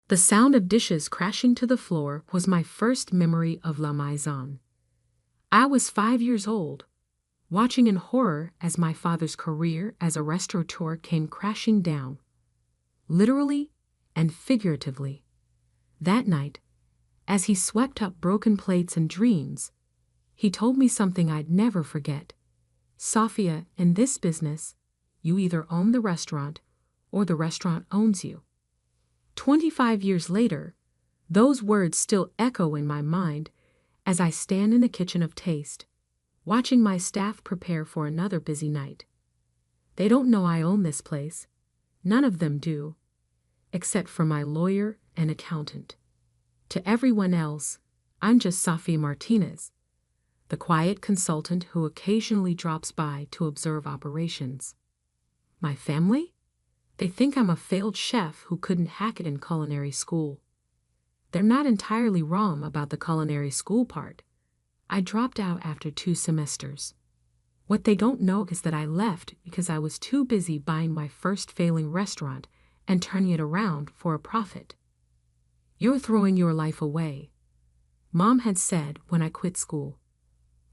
The sound of dishes crashing to the floor was my first memory of La Maison. I was 5 years old, watching in horror as my father's career as a restaurateur came crashing down, literally and figuratively. That night, as he swept up broken plates and dreams, he told me something I'd never forget. Sophia, in this business, you either own the restaurant or the restaurant owns you. 25 years later, those words still echo in my mind as I stand in the kitchen of Taste, watching my staff prepare for another busy night. They don't know I own this place. None of them do, except for my lawyer and accountant. To everyone else, I'm just Sophia Martinez, the quiet consultant who occasionally drops by to observe operations. My family? They think I'm a failed chef who couldn't hack it in culinary school. They're not entirely wrong about the culinary school part. I dropped out after 2 semesters. What they don't know is that I left because I was too busy buying my first failing restaurant and turning it around for a profit. You're throwing your life away, Mom had said when I quit school.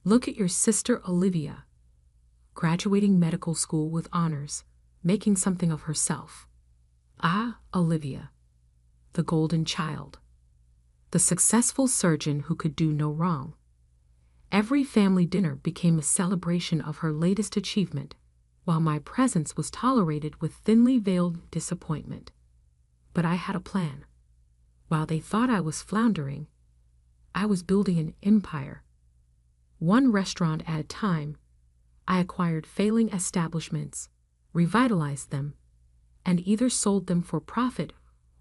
Look at your sister Olivia, graduating medical school with honors, making something of herself. Ah, Olivia, the golden child, the successful surgeon who could do no wrong. Every family dinner became a celebration of her latest achievement, while my presence was tolerated with thinly veiled disappointment. But I had a plan. While they thought I was floundering, I was building an empire. One restaurant at a time, I acquired failing establishments, revitalized them, and either sold them for profit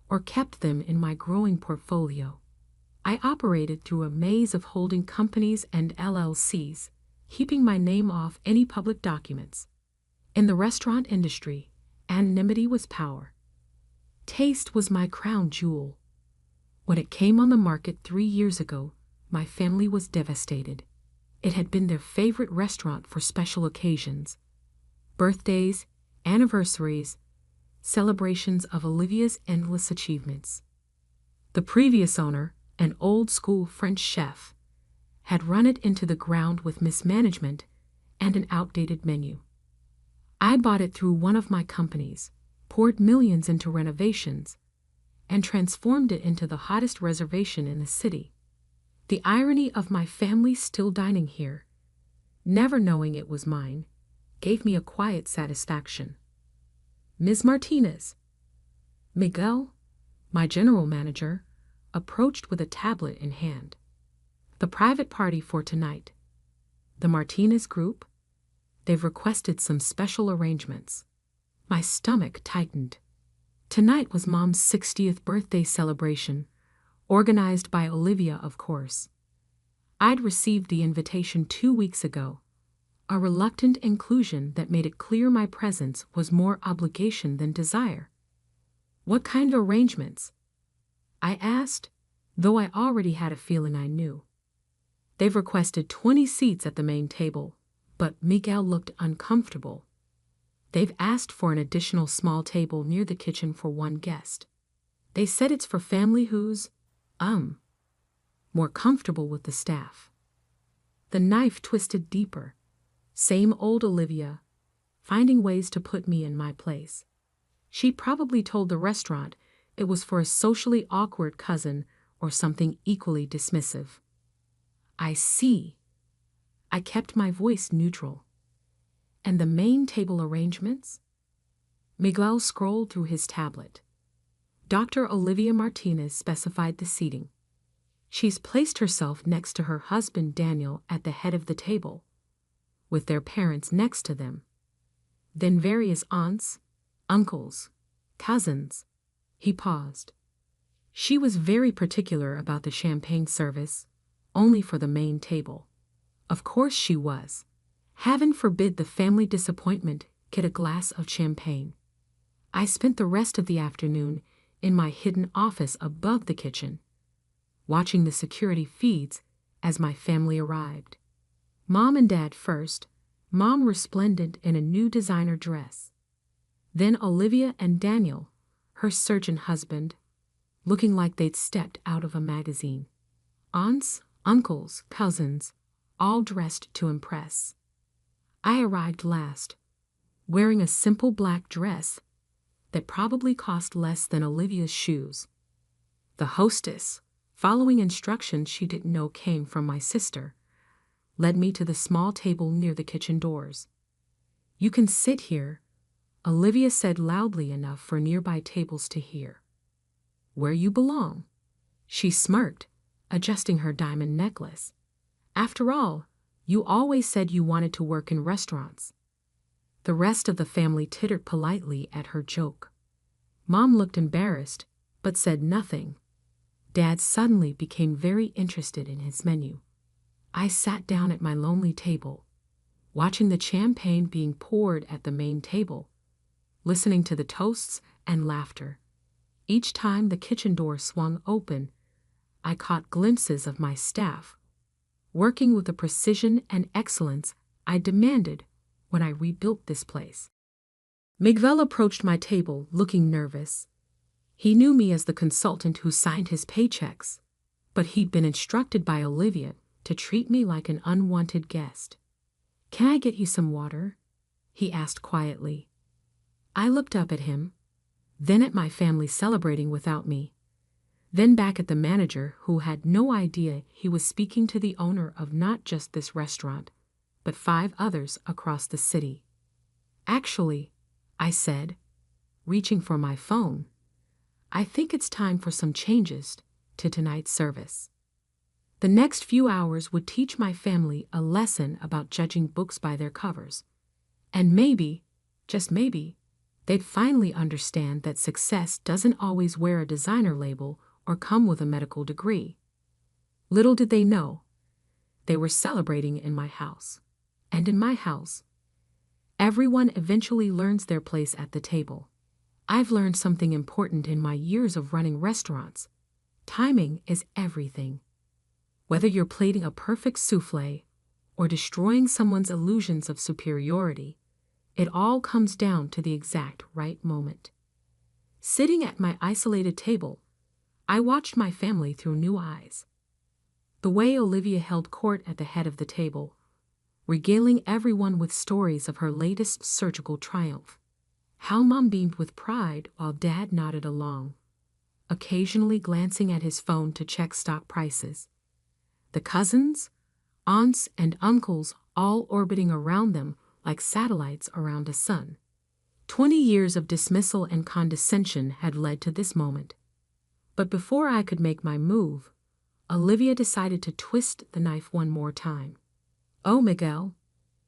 or kept them in my growing portfolio. I operated through a maze of holding companies and LLCs, keeping my name off any public documents. In the restaurant industry, anonymity was power. Taste was my crown jewel. When it came on the market 3 years ago, my family was devastated. It had been their favorite restaurant for special occasions, birthdays, anniversaries, celebrations of Olivia's endless achievements. The previous owner, an old-school French chef, had run it into the ground with mismanagement and an outdated menu. I bought it through one of my companies, poured millions into renovations, and transformed it into the hottest reservation in the city. The irony of my family still dining here, never knowing it was mine, gave me a quiet satisfaction. Ms. Martinez. Miguel, my general manager, approached with a tablet in hand. The private party for tonight. The Martinez group. They've requested some special arrangements. My stomach tightened. Tonight was Mom's 60th birthday celebration, organized by Olivia, of course. I'd received the invitation 2 weeks ago, a reluctant inclusion that made it clear my presence was more obligation than desire. What kind of arrangements? I asked, though I already had a feeling I knew. They've requested 20 seats at the main table, but Miguel looked uncomfortable. They've asked for an additional small table near the kitchen for one guest. They said it's for family who's, more comfortable with the staff. The knife twisted deeper. Same old Olivia, finding ways to put me in my place. She probably told the restaurant it was for a socially awkward cousin or something equally dismissive. I see. I kept my voice neutral. And the main table arrangements? Miguel scrolled through his tablet. Dr. Olivia Martinez specified the seating. She's placed herself next to her husband Daniel at the head of the table, with their parents next to them. Then various aunts, uncles, cousins. He paused. She was very particular about the champagne service, only for the main table. Of course she was. Heaven forbid the family disappointment get a glass of champagne. I spent the rest of the afternoon in my hidden office above the kitchen, watching the security feeds as my family arrived. Mom and Dad first, Mom resplendent in a new designer dress. Then Olivia and Daniel, her surgeon husband, looking like they'd stepped out of a magazine. Aunts, uncles, cousins, all dressed to impress. I arrived last, wearing a simple black dress that probably cost less than Olivia's shoes. The hostess, following instructions she didn't know came from my sister, led me to the small table near the kitchen doors. "You can sit here," Olivia said loudly enough for nearby tables to hear. "Where you belong." She smirked, adjusting her diamond necklace. "After all, you always said you wanted to work in restaurants." The rest of the family tittered politely at her joke. Mom looked embarrassed, but said nothing. Dad suddenly became very interested in his menu. I sat down at my lonely table, watching the champagne being poured at the main table, listening to the toasts and laughter. Each time the kitchen door swung open, I caught glimpses of my staff, working with the precision and excellence I demanded when I rebuilt this place. Miguel approached my table, looking nervous. He knew me as the consultant who signed his paychecks, but he'd been instructed by Olivia to treat me like an unwanted guest. "Can I get you some water?" he asked quietly. I looked up at him, then at my family celebrating without me, then back at the manager who had no idea he was speaking to the owner of not just this restaurant, but 5 others across the city. "Actually," I said, reaching for my phone, "I think it's time for some changes to tonight's service." The next few hours would teach my family a lesson about judging books by their covers. And maybe, just maybe, they'd finally understand that success doesn't always wear a designer label or come with a medical degree. Little did they know, they were celebrating in my house. And in my house, everyone eventually learns their place at the table. I've learned something important in my years of running restaurants. Timing is everything. Whether you're plating a perfect souffle or destroying someone's illusions of superiority, it all comes down to the exact right moment. Sitting at my isolated table, I watched my family through new eyes. The way Olivia held court at the head of the table, regaling everyone with stories of her latest surgical triumph. How Mom beamed with pride while Dad nodded along, occasionally glancing at his phone to check stock prices. The cousins, aunts, and uncles all orbiting around them like satellites around a sun. 20 years of dismissal and condescension had led to this moment. But before I could make my move, Olivia decided to twist the knife one more time. "Oh, Miguel,"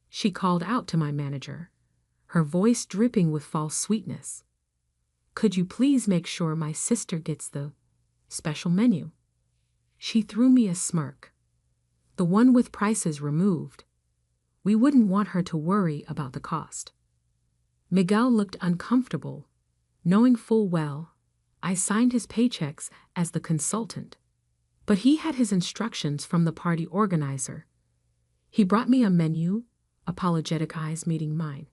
she called out to my manager, her voice dripping with false sweetness. "Could you please make sure my sister gets the special menu?" She threw me a smirk. "The one with prices removed. We wouldn't want her to worry about the cost." Miguel looked uncomfortable, knowing full well I signed his paychecks as the consultant. But he had his instructions from the party organizer. He brought me a menu, apologetic eyes meeting mine.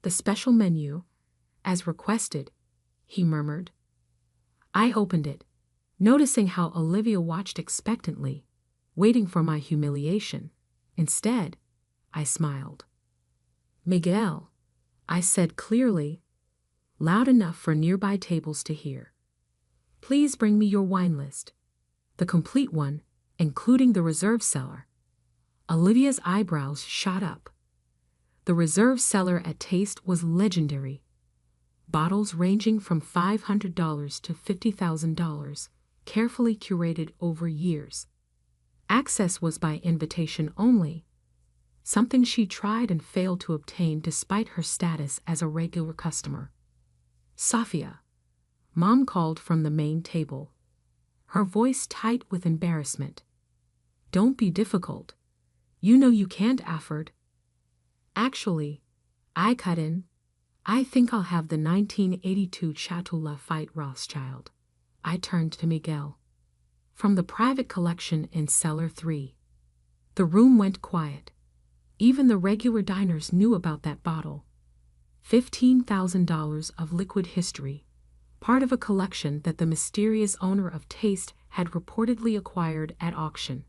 "The special menu, as requested," he murmured. I opened it, noticing how Olivia watched expectantly, waiting for my humiliation. Instead, I smiled. "Miguel," I said clearly, loud enough for nearby tables to hear, "please bring me your wine list, the complete one, including the reserve cellar." Olivia's eyebrows shot up. The reserve cellar at Taste was legendary. Bottles ranging from $500 to $50,000, carefully curated over years. Access was by invitation only, something she tried and failed to obtain despite her status as a regular customer. "Safia," Mom called from the main table, her voice tight with embarrassment. "Don't be difficult. You know you can't afford." "Actually," I cut in, "I think I'll have the 1982 Chateau Lafite Rothschild." I turned to Miguel. "From the private collection in Cellar 3. The room went quiet. Even the regular diners knew about that bottle. $15,000 of liquid history, part of a collection that the mysterious owner of Taste had reportedly acquired at auction.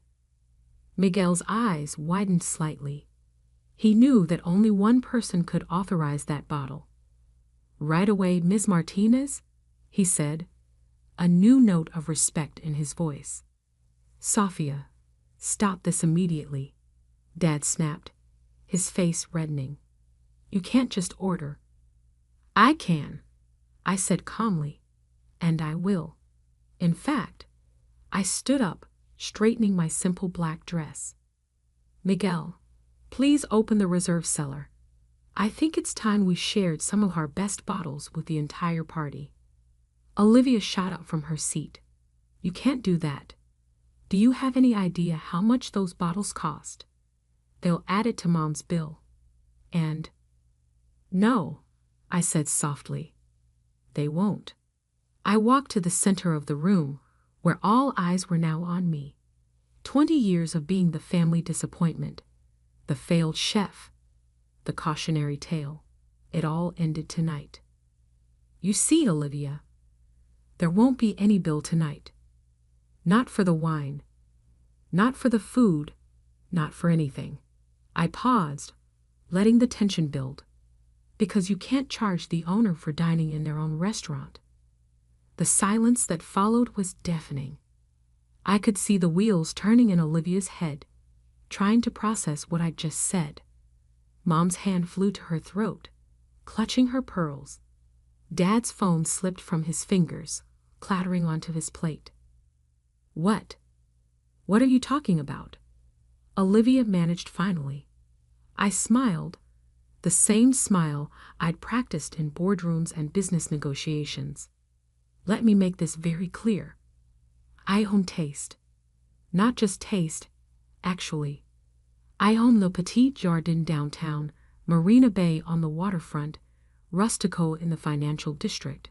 Miguel's eyes widened slightly. He knew that only one person could authorize that bottle. "Right away, Ms. Martinez," he said, a new note of respect in his voice. "Sofia, stop this immediately," Dad snapped, his face reddening. "You can't just order." "I can," I said calmly, "and I will." In fact, I stood up, straightening my simple black dress. "Miguel, please open the reserve cellar. I think it's time we shared some of our best bottles with the entire party." Olivia shot up from her seat. "You can't do that. Do you have any idea how much those bottles cost? They'll add it to Mom's bill. And—" "No," I said softly. "They won't." I walked to the center of the room, where all eyes were now on me. 20 years of being the family disappointment, the failed chef, the cautionary tale. It all ended tonight. "You see, Olivia, there won't be any bill tonight. Not for the wine, not for the food, not for anything." I paused, letting the tension build. "Because you can't charge the owner for dining in their own restaurant." The silence that followed was deafening. I could see the wheels turning in Olivia's head, trying to process what I'd just said. Mom's hand flew to her throat, clutching her pearls. Dad's phone slipped from his fingers, clattering onto his plate. "What? What are you talking about?" Olivia managed finally. I smiled, the same smile I'd practiced in boardrooms and business negotiations. "Let me make this very clear. I own Taste. Not just Taste, actually. I own Le Petit Jardin downtown, Marina Bay on the waterfront, Rustico in the financial district,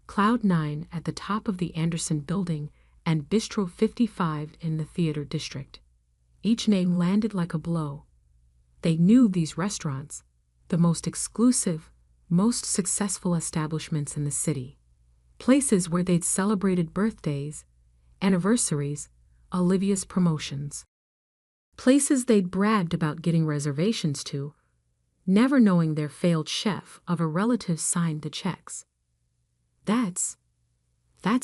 Cloud 9 at the top of the Anderson Building, and Bistro 55 in the theater district." Each name landed like a blow. They knew these restaurants, the most exclusive, most successful establishments in the city. Places where they'd celebrated birthdays, anniversaries, Olivia's promotions. Places they'd bragged about getting reservations to, never knowing their failed chef of a relative signed the checks. That's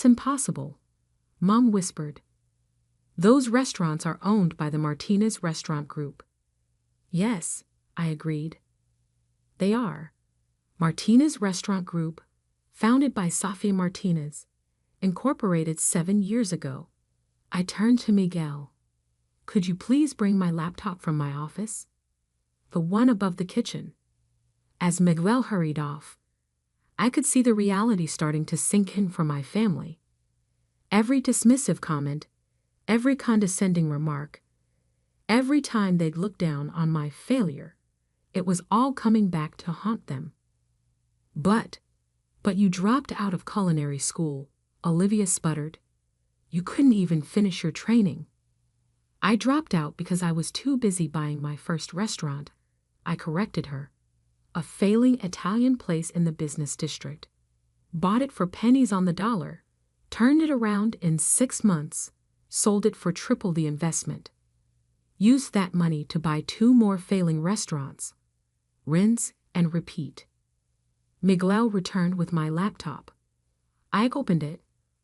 impossible," Mom whispered. "Those restaurants are owned by the Martinez Restaurant Group." "Yes," I agreed. "They are. Martinez Restaurant Group, founded by Sofia Martinez, incorporated 7 years ago." I turned to Miguel. "Could you please bring my laptop from my office? The one above the kitchen." As Miguel hurried off, I could see the reality starting to sink in for my family. Every dismissive comment, every condescending remark, every time they'd look down on my failure, it was all coming back to haunt them. But you dropped out of culinary school," Olivia sputtered. "You couldn't even finish your training." "I dropped out because I was too busy buying my first restaurant," I corrected her. "A failing Italian place in the business district. Bought it for pennies on the dollar, turned it around in 6 months, sold it for triple the investment. Used that money to buy 2 more failing restaurants. Rinse and repeat." Miguel returned with my laptop. I opened it,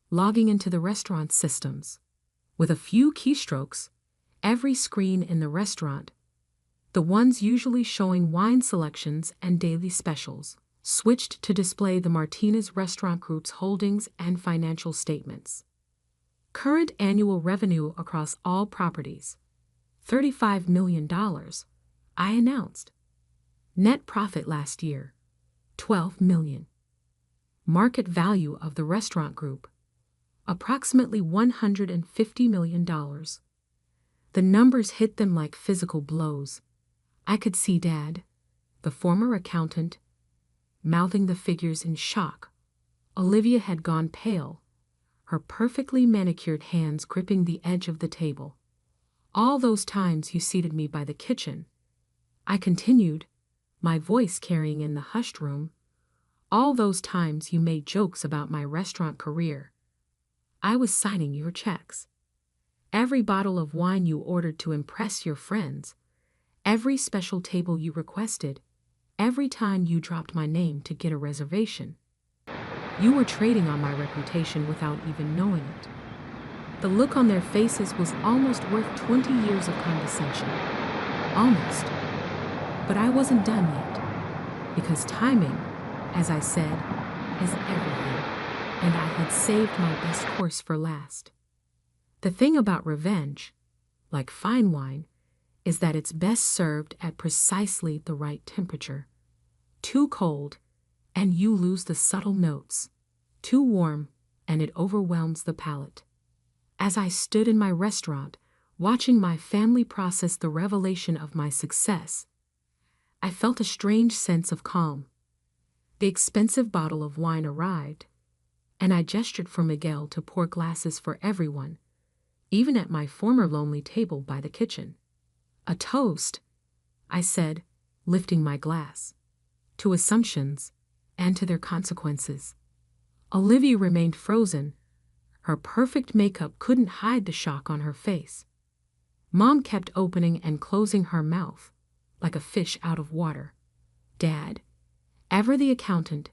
logging into the restaurant's systems. With a few keystrokes, every screen in the restaurant, the ones usually showing wine selections and daily specials, switched to display the Martinez Restaurant Group's holdings and financial statements. Current annual revenue across all properties, $35 million, I announced. Net profit last year, $12 million. Market value of the restaurant group, approximately $150 million. The numbers hit them like physical blows. I could see Dad, the former accountant, mouthing the figures in shock. Olivia had gone pale, her perfectly manicured hands gripping the edge of the table. "All those times you seated me by the kitchen," I continued, my voice carrying in the hushed room, All those times you made jokes about my restaurant career. I was signing your checks. Every bottle of wine you ordered to impress your friends. Every special table you requested. Every time you dropped my name to get a reservation. You were trading on my reputation without even knowing it. The look on their faces was almost worth 20 years of condescension. Almost. But I wasn't done yet. Because timing, as I said, is everything. And I had saved my best course for last. The thing about revenge, like fine wine, is that it's best served at precisely the right temperature. Too cold, and you lose the subtle notes. Too warm, and it overwhelms the palate. As I stood in my restaurant, watching my family process the revelation of my success, I felt a strange sense of calm. The expensive bottle of wine arrived, and I gestured for Miguel to pour glasses for everyone, even at my former lonely table by the kitchen. A toast, I said, lifting my glass, to assumptions and to their consequences. Olivia remained frozen. Her perfect makeup couldn't hide the shock on her face. Mom kept opening and closing her mouth, like a fish out of water. Dad, ever the accountant,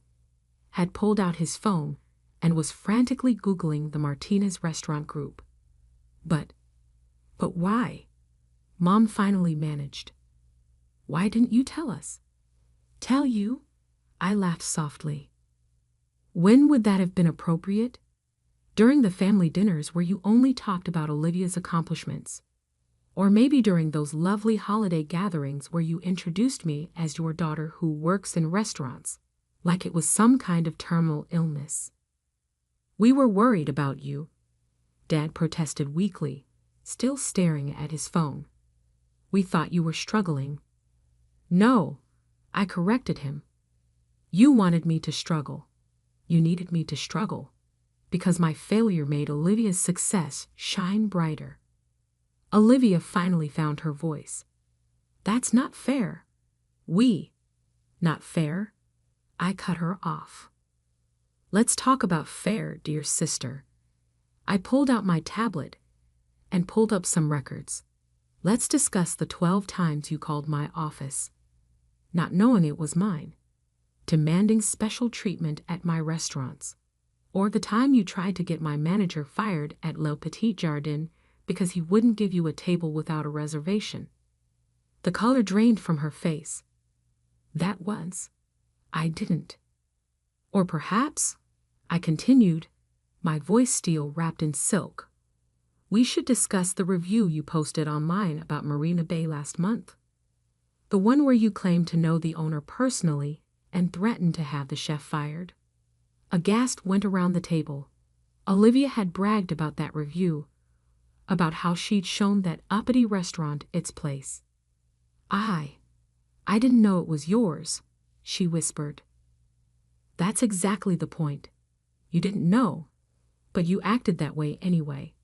had pulled out his phone and was frantically Googling the Martinez restaurant group. But why? Mom finally managed. Why didn't you tell us? Tell you? I laughed softly. When would that have been appropriate? During the family dinners where you only talked about Olivia's accomplishments. Or maybe during those lovely holiday gatherings where you introduced me as your daughter who works in restaurants, like it was some kind of terminal illness. We were worried about you, Dad protested weakly, still staring at his phone. We thought you were struggling. No, I corrected him. You wanted me to struggle. You needed me to struggle, because my failure made Olivia's success shine brighter. Olivia finally found her voice. That's not fair. Not fair? I cut her off. Let's talk about fair, dear sister. I pulled out my tablet and pulled up some records. Let's discuss the 12 times you called my office, not knowing it was mine, demanding special treatment at my restaurants, or the time you tried to get my manager fired at Le Petit Jardin because he wouldn't give you a table without a reservation. The color drained from her face. That was, I didn't. Or perhaps, I continued, my voice steel wrapped in silk. We should discuss the review you posted online about Marina Bay last month. The one where you claimed to know the owner personally and threatened to have the chef fired. A gasp went around the table. Olivia had bragged about that review, about how she'd shown that uppity restaurant its place. I didn't know it was yours, she whispered. That's exactly the point. You didn't know, but you acted that way anyway.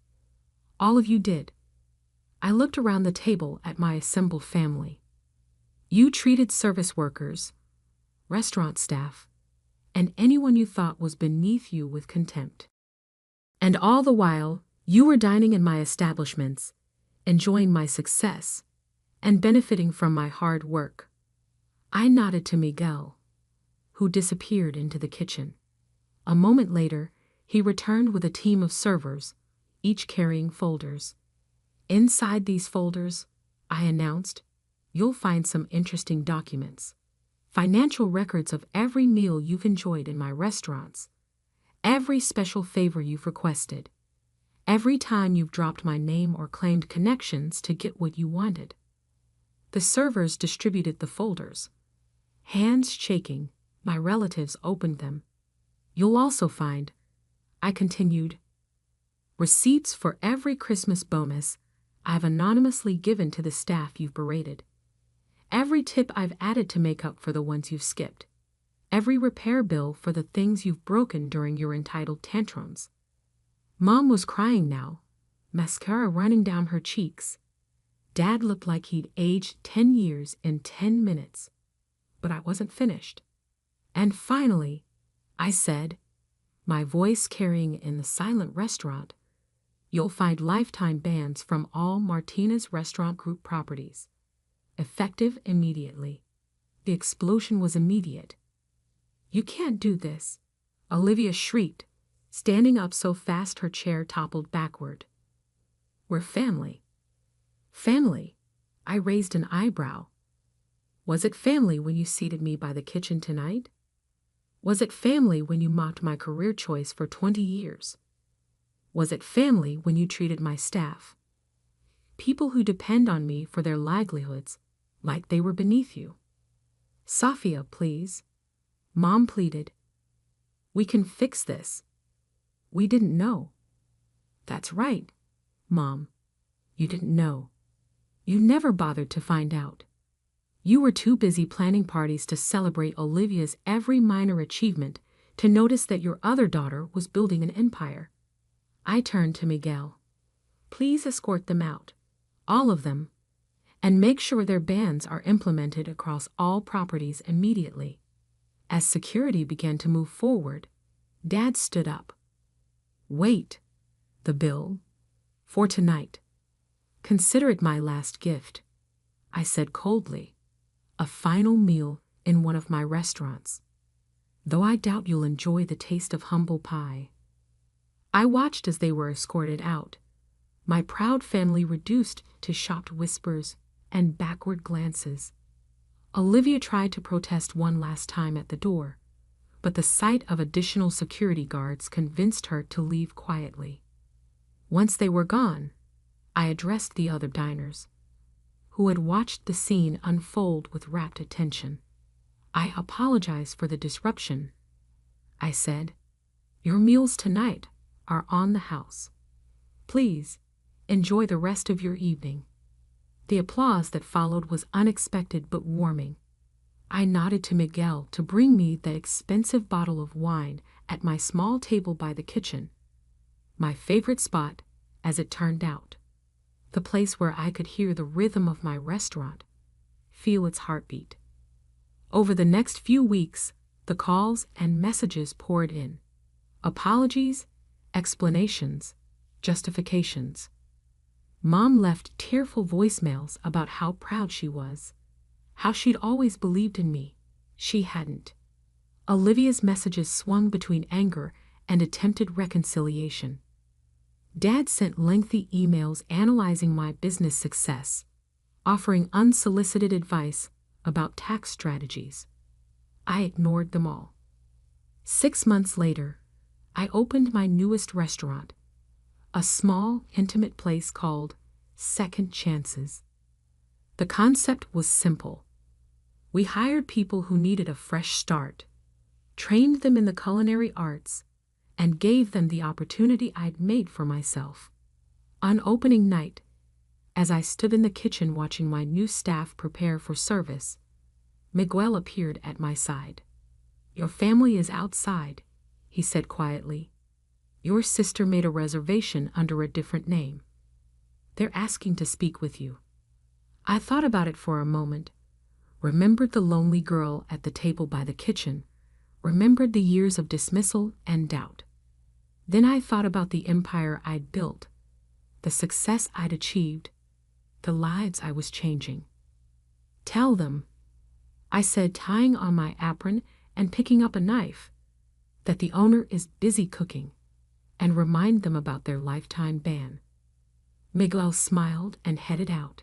All of you did. I looked around the table at my assembled family. You treated service workers, restaurant staff, and anyone you thought was beneath you with contempt. And all the while, you were dining in my establishments, enjoying my success, and benefiting from my hard work. I nodded to Miguel, who disappeared into the kitchen. A moment later, he returned with a team of servers, each carrying folders. Inside these folders, I announced, you'll find some interesting documents. Financial records of every meal you've enjoyed in my restaurants, every special favor you've requested, every time you've dropped my name or claimed connections to get what you wanted. The servers distributed the folders. Hands shaking, my relatives opened them. You'll also find, I continued, receipts for every Christmas bonus I've anonymously given to the staff you've berated. Every tip I've added to make up for the ones you've skipped. Every repair bill for the things you've broken during your entitled tantrums. Mom was crying now, mascara running down her cheeks. Dad looked like he'd aged 10 years in 10 minutes. But I wasn't finished. And finally, I said, my voice carrying in the silent restaurant, you'll find lifetime bans from all Martinez Restaurant Group properties. Effective immediately. The explosion was immediate. You can't do this, Olivia shrieked, standing up so fast her chair toppled backward. We're family. Family? I raised an eyebrow. Was it family when you seated me by the kitchen tonight? Was it family when you mocked my career choice for 20 years? Was it family when you treated my staff, people who depend on me for their livelihoods, like they were beneath you? Safia, please. Mom pleaded. We can fix this. We didn't know. That's right, Mom. You didn't know. You never bothered to find out. You were too busy planning parties to celebrate Olivia's every minor achievement to notice that your other daughter was building an empire. I turned to Miguel. Please escort them out, all of them, and make sure their bans are implemented across all properties immediately. As security began to move forward, Dad stood up. Wait, the bill, for tonight. Consider it my last gift, I said coldly. A final meal in one of my restaurants, though I doubt you'll enjoy the taste of humble pie. I watched as they were escorted out, my proud family reduced to shocked whispers and backward glances. Olivia tried to protest one last time at the door, but the sight of additional security guards convinced her to leave quietly. Once they were gone, I addressed the other diners, who had watched the scene unfold with rapt attention. I apologize for the disruption, I said. Your meals tonight are on the house. Please, enjoy the rest of your evening. The applause that followed was unexpected but warming. I nodded to Miguel to bring me the expensive bottle of wine at my small table by the kitchen. My favorite spot, as it turned out. The place where I could hear the rhythm of my restaurant, feel its heartbeat. Over the next few weeks, the calls and messages poured in. Apologies, explanations, justifications. Mom left tearful voicemails about how proud she was, how she'd always believed in me. She hadn't. Olivia's messages swung between anger and attempted reconciliation. Dad sent lengthy emails analyzing my business success, offering unsolicited advice about tax strategies. I ignored them all. 6 months later, I opened my newest restaurant, a small, intimate place called Second Chances. The concept was simple. We hired people who needed a fresh start, trained them in the culinary arts, and gave them the opportunity I'd made for myself. On opening night, as I stood in the kitchen watching my new staff prepare for service, Miguel appeared at my side. Your family is outside, he said quietly. Your sister made a reservation under a different name. They're asking to speak with you. I thought about it for a moment, remembered the lonely girl at the table by the kitchen, remembered the years of dismissal and doubt. Then I thought about the empire I'd built, the success I'd achieved, the lives I was changing. Tell them, I said, tying on my apron and picking up a knife, that the owner is busy cooking, and remind them about their lifetime ban. Miguel smiled and headed out.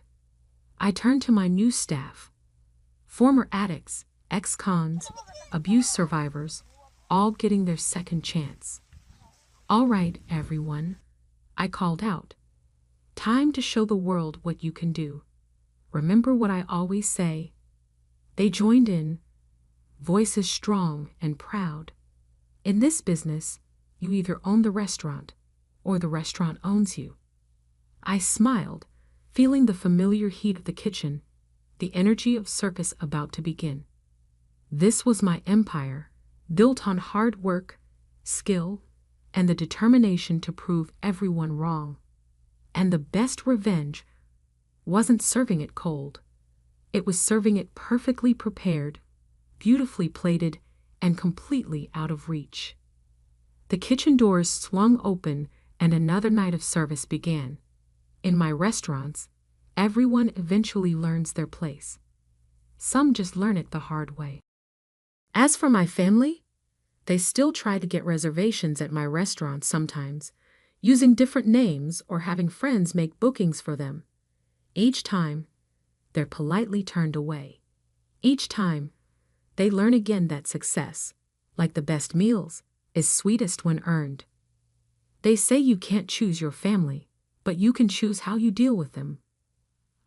I turned to my new staff, former addicts, ex-cons, abuse survivors, all getting their second chance. All right, everyone, I called out. Time to show the world what you can do. Remember what I always say. They joined in, voices strong and proud. In this business, you either own the restaurant or the restaurant owns you. I smiled, feeling the familiar heat of the kitchen, the energy of circus about to begin. This was my empire, built on hard work, skill, and the determination to prove everyone wrong. And the best revenge wasn't serving it cold. It was serving it perfectly prepared, beautifully plated, and completely out of reach. The kitchen doors swung open and another night of service began. In my restaurants, everyone eventually learns their place. Some just learn it the hard way. As for my family, they still try to get reservations at my restaurant sometimes, using different names or having friends make bookings for them. Each time, they're politely turned away. Each time, they learn again that success, like the best meals, is sweetest when earned. They say you can't choose your family, but you can choose how you deal with them.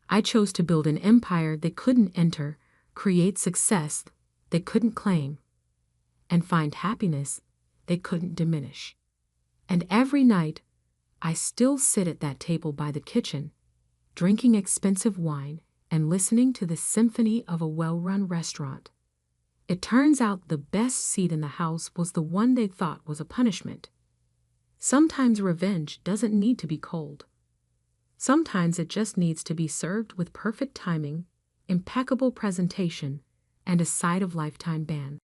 I chose to build an empire they couldn't enter, create success they couldn't claim, and find happiness they couldn't diminish. And every night, I still sit at that table by the kitchen, drinking expensive wine and listening to the symphony of a well-run restaurant. It turns out the best seat in the house was the one they thought was a punishment. Sometimes revenge doesn't need to be cold. Sometimes it just needs to be served with perfect timing, impeccable presentation, and a side of Lifetime ban.